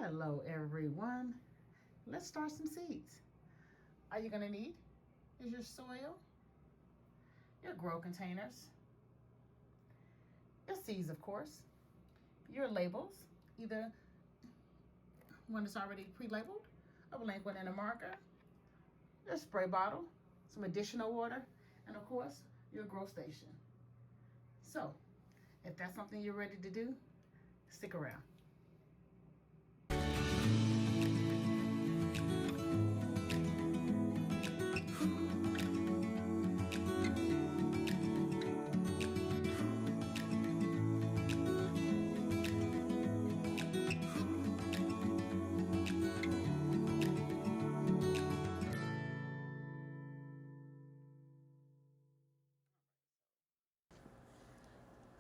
Hello everyone. Let's start some seeds. All you're gonna need is your soil, your grow containers, your seeds of course, your labels, either one that's already pre-labeled, a blank one and a marker, your spray bottle, some additional water, and of course your grow station. So if that's something you're ready to do, stick around.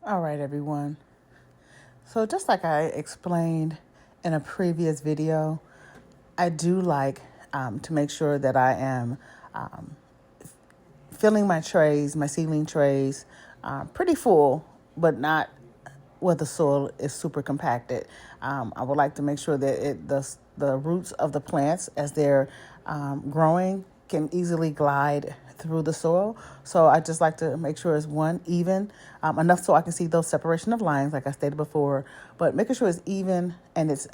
All right, everyone. So just like I explained in a previous video, I do like to make sure that I am filling my trays, my seedling trays, pretty full, but not where the soil is super compacted. I would like to make sure that the roots of the plants as they're growing can easily glide through the soil. So I just like to make sure it's even, enough so I can see those separation of lines, like I stated before, but making sure it's even and it's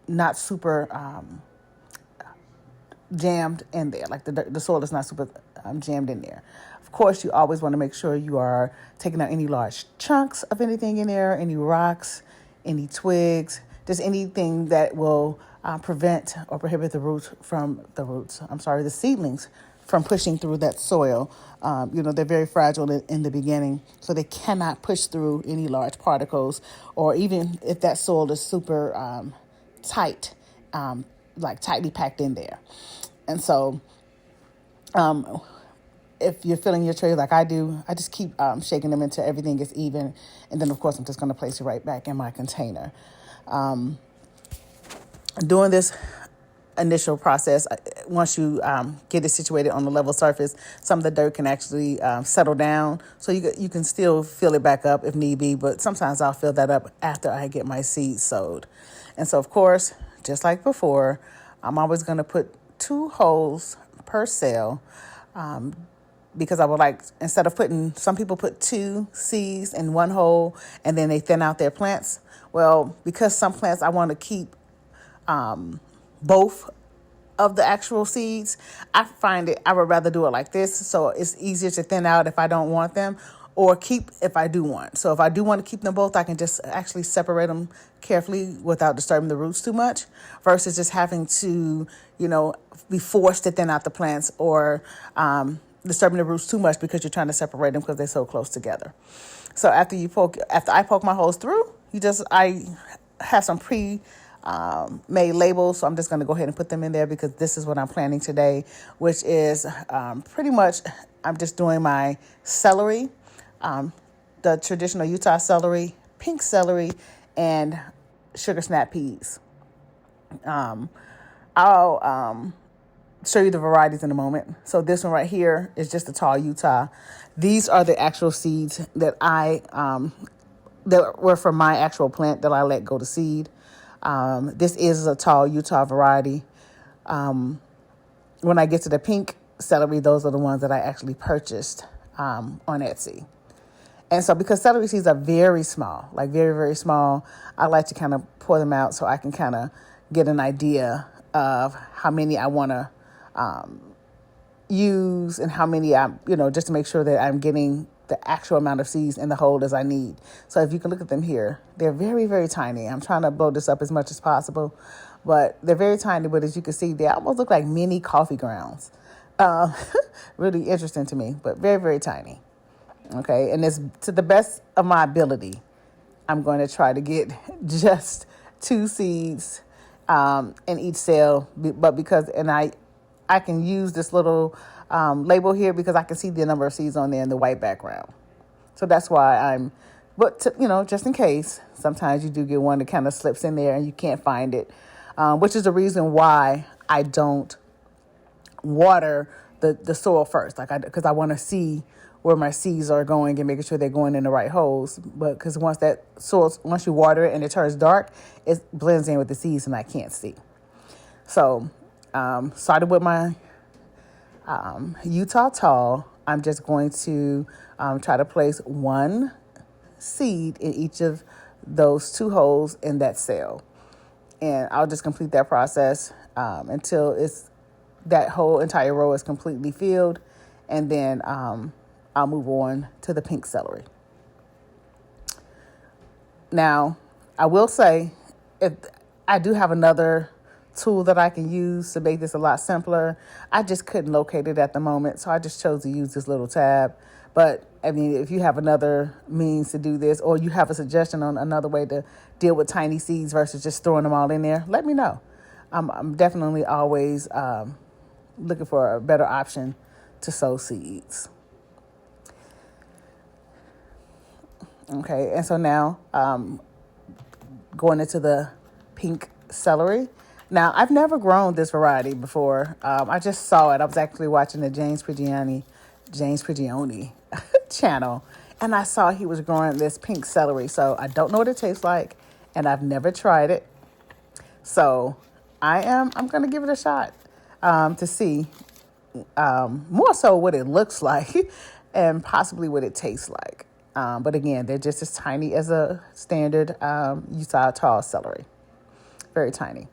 not super jammed in there, like the soil is not super jammed in there. Of course, you always want to make sure you are taking out any large chunks of anything in there, any rocks, any twigs, just anything that will prevent or prohibit the seedlings from pushing through that soil. They're very fragile in the beginning, so they cannot push through any large particles, or even if that soil is super tight, like tightly packed in there. And so if you're filling your tray like I do, I just keep shaking them until everything is even. And then, of course, I'm just going to place it right back in my container. Doing this initial process, once you get it situated on the level surface, some of the dirt can actually settle down. So you can still fill it back up if need be, but sometimes I'll fill that up after I get my seeds sowed. And so, of course, just like before, I'm always going to put 2 holes per cell, because I would like, instead of some people put 2 seeds in 1 hole and then they thin out their plants. Well, because some plants I want to keep both of the actual seeds, I would rather do it like this, so it's easier to thin out if I don't want them, or keep if I do want. So if I do want to keep them both, I can just actually separate them carefully without disturbing the roots too much, versus just having to, be forced to thin out the plants, or disturbing the roots too much because you're trying to separate them because they're so close together. So after I poke my holes through, I have some made labels, so I'm just going to go ahead and put them in there because this is what I'm planting today, which is pretty much I'm just doing my celery, the traditional Utah celery, pink celery, and sugar snap peas. I'll show you the varieties in a moment. So this one right here is just a tall Utah. These are the actual seeds that that were from my actual plant that I let go to seed. This is a tall Utah variety. When I get to the pink celery, those are the ones that I actually purchased on Etsy. And so because celery seeds are very small, like very, very small, I like to kind of pour them out so I can kind of get an idea of how many I want to use and how many just to make sure that I'm getting the actual amount of seeds in the hole as I need. So if you can look at them here, they're very, very tiny. I'm trying to blow this up as much as possible, but they're very tiny. But as you can see, they almost look like mini coffee grounds. Really interesting to me, but very, very tiny. Okay. And it's to the best of my ability, I'm going to try to get just 2 seeds in each cell, but I can use this little label here because I can see the number of seeds on there in the white background. So that's why just in case, sometimes you do get one that kind of slips in there and you can't find it, which is the reason why I don't water the soil first, because I want to see where my seeds are going and making sure they're going in the right holes. But because once you water it and it turns dark, it blends in with the seeds and I can't see. So started with my Utah tall. I'm just going to try to place one seed in each of those 2 holes in that cell. And I'll just complete that process until that whole entire row is completely filled. And then I'll move on to the pink celery. Now, I will say, if I do have another tool that I can use to make this a lot simpler. I just couldn't locate it at the moment, so I just chose to use this little tab. But I mean, if you have another means to do this, or you have a suggestion on another way to deal with tiny seeds versus just throwing them all in there, let me know. I'm definitely always looking for a better option to sow seeds. Okay, and so now going into the pink celery. Now, I've never grown this variety before. I just saw it. I was actually watching the James Prigioni channel, and I saw he was growing this pink celery. So I don't know what it tastes like, and I've never tried it. So I'm going to give it a shot to see more so what it looks like and possibly what it tastes like. But again, they're just as tiny as a standard Utah tall celery. Very tiny.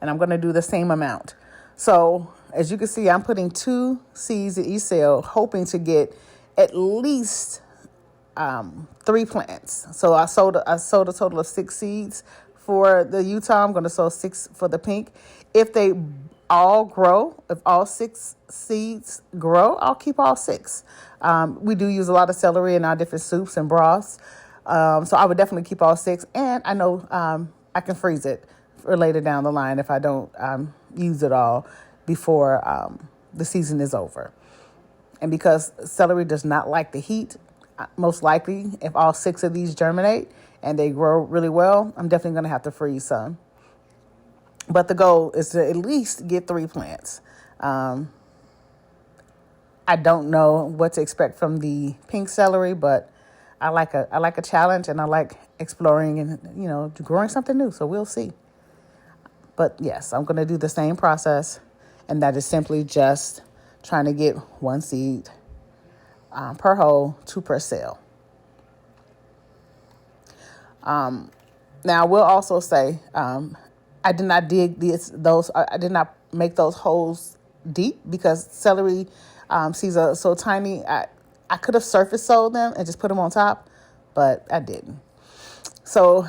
And I'm going to do the same amount. So as you can see, I'm putting 2 seeds in each cell, hoping to get at least 3 plants. So I sowed a total of 6 seeds for the Utah. I'm going to sow 6 for the pink. If they all grow, if all 6 seeds grow, I'll keep all 6. We do use a lot of celery in our different soups and broths. So I would definitely keep all 6. And I know I can freeze it for later down the line if I don't use it all before the season is over. And because celery does not like the heat, most likely if all 6 of these germinate and they grow really well, I'm definitely going to have to freeze some. But the goal is to at least get 3 plants. I don't know what to expect from the pink celery, but I like a challenge, and I like exploring and growing something new. So we'll see. But yes, I'm going to do the same process, and that is simply just trying to get 1 seed per hole, 2 per cell. Now, I will also say I did not dig those. I did not make those holes deep because celery seeds are so tiny. I could have surface-sown them and just put them on top, but I didn't. So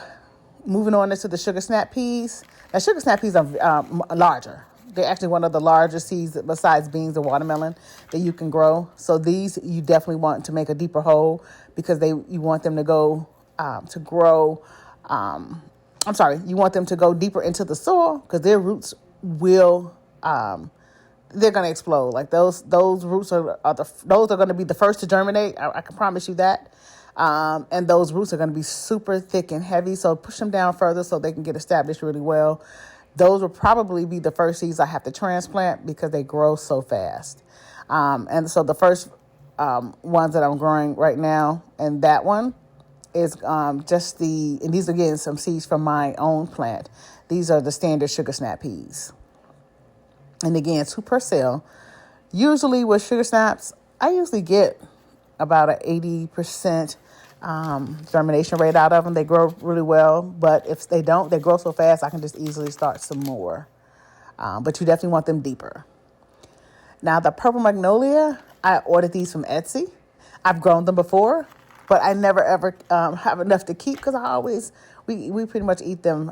moving on into the sugar snap peas. Now, sugar snap peas are larger. They're actually one of the largest seeds besides beans and watermelon that you can grow. So these you definitely want to make a deeper hole because you want them to go you want them to go deeper into the soil because their roots will they're going to explode. Like those roots are going to be the first to germinate. I can promise you that. And those roots are going to be super thick and heavy. So push them down further so they can get established really well. Those will probably be the first seeds I have to transplant because they grow so fast. And so the first ones that I'm growing right now, and that one is and these again, some seeds from my own plant. These are the standard sugar snap peas. And again, 2 per cell. Usually with sugar snaps, I usually get about an 80% germination rate out of them. They grow really well, but if they don't, they grow so fast, I can just easily start some more. But you definitely want them deeper. Now, the purple magnolia, I ordered these from Etsy. I've grown them before, but I never ever have enough to keep because we pretty much eat them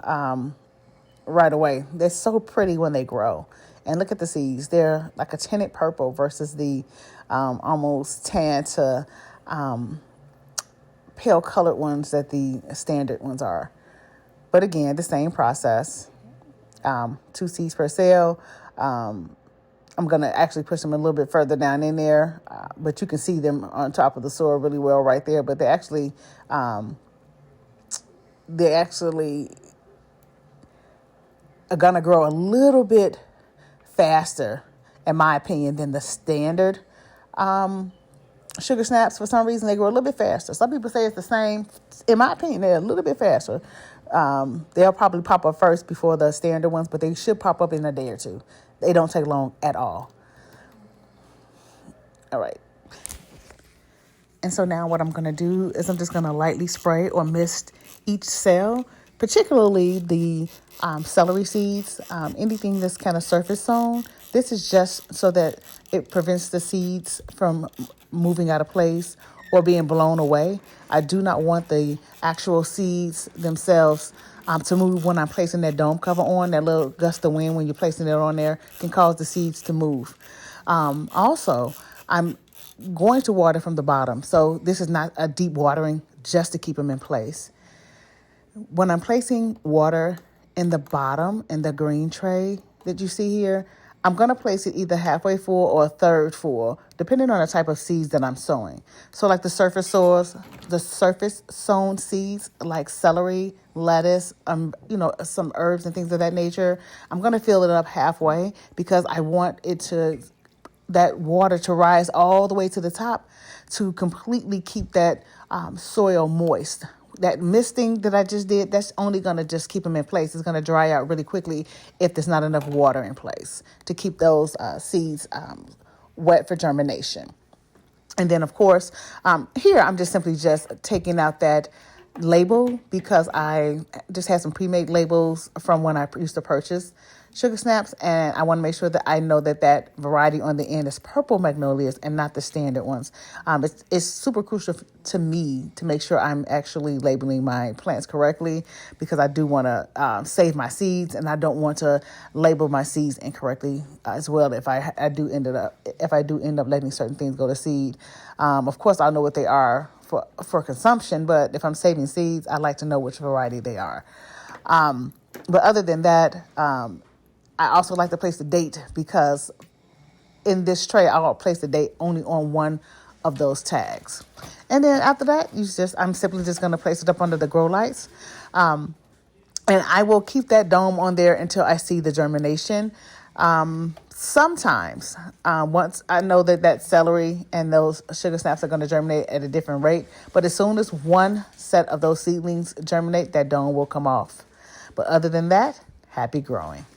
right away. They're so pretty when they grow. And look at the seeds. They're like a tinted purple versus the almost tan to pale colored ones that the standard ones are. But again, the same process. 2 seeds per cell. I'm going to actually push them a little bit further down in there. But you can see them on top of the soil really well right there. But they actually are going to grow a little bit faster, in my opinion, than the standard sugar snaps, for some reason, they grow a little bit faster. Some people say it's the same. In my opinion, they're a little bit faster. They'll probably pop up first before the standard ones, but they should pop up in a day or two. They don't take long at all. All right. And so now what I'm going to do is I'm just going to lightly spray or mist each cell, particularly the celery seeds, anything that's kind of surface sown. This is just so that it prevents the seeds from moving out of place or being blown away. I do not want the actual seeds themselves to move when I'm placing that dome cover on. That little gust of wind when you're placing it on there can cause the seeds to move. Also, I'm going to water from the bottom. So this is not a deep watering just to keep them in place. When I'm placing water in the bottom in the green tray that you see here, I'm going to place it either halfway full or a third full, depending on the type of seeds that I'm sowing. So like the surface sown seeds like celery, lettuce, some herbs and things of that nature, I'm going to fill it up halfway because I want that water to rise all the way to the top to completely keep that soil moist. That misting that I just did, that's only going to just keep them in place. It's going to dry out really quickly if there's not enough water in place to keep those seeds wet for germination. And then, of course, here I'm just simply taking out that label because I just had some pre-made labels from when I used to purchase sugar snaps, and I want to make sure that I know that variety on the end is purple magnolias and not the standard ones. It's super crucial to me to make sure I'm actually labeling my plants correctly because I do want to save my seeds, and I don't want to label my seeds incorrectly as well if I do end up letting certain things go to seed. Of course, I'll know what they are for consumption, but if I'm saving seeds, I like to know which variety they are. But other than that, I also like to place the date because in this tray, I'll place the date only on one of those tags. And then after that, I'm simply just going to place it up under the grow lights. And I will keep that dome on there until I see the germination. Sometimes, once I know that celery and those sugar snaps are going to germinate at a different rate, but as soon as one set of those seedlings germinate, that dome will come off. But other than that, happy growing.